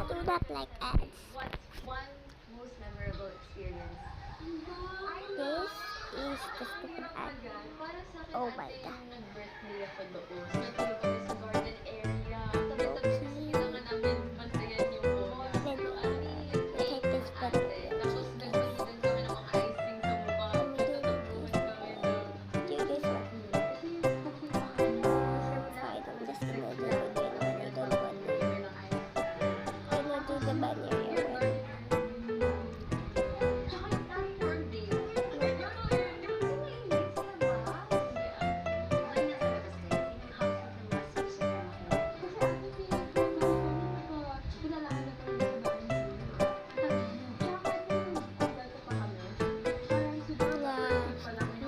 Do not like ads. What's one most memorable experience? This is the stupid ad. Para sa akin, Oh my ate, God. yung nag-birthday ako doon. Nagtulog kami sa garden area. Tabi-tabi kasi kailangan namin bantayan yung bola. Then, Ate, take this photo. tapos nagpasidan kami ng mga icing sa mukha. Tatakbuhan kami na. Do this one. I don't just gonna do it again when I don't want to. I'm gonna do the banner here.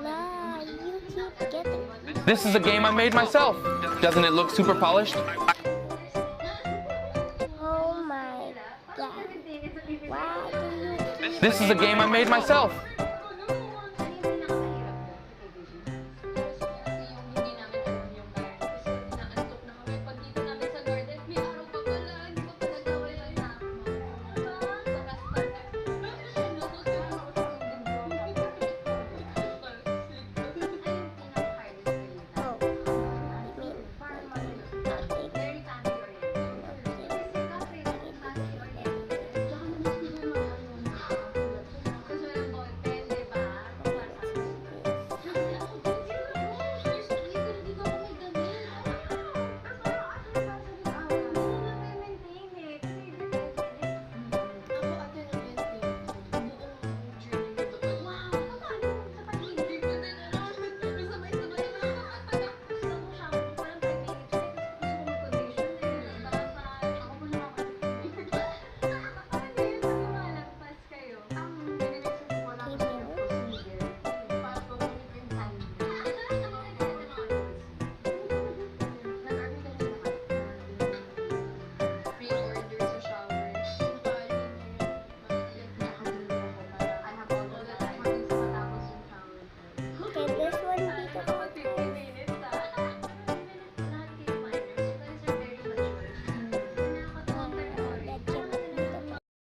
Nah, you keep getting. This is a game I made myself. Doesn't it look super polished? Oh my God. Why do you? This is a game I made myself.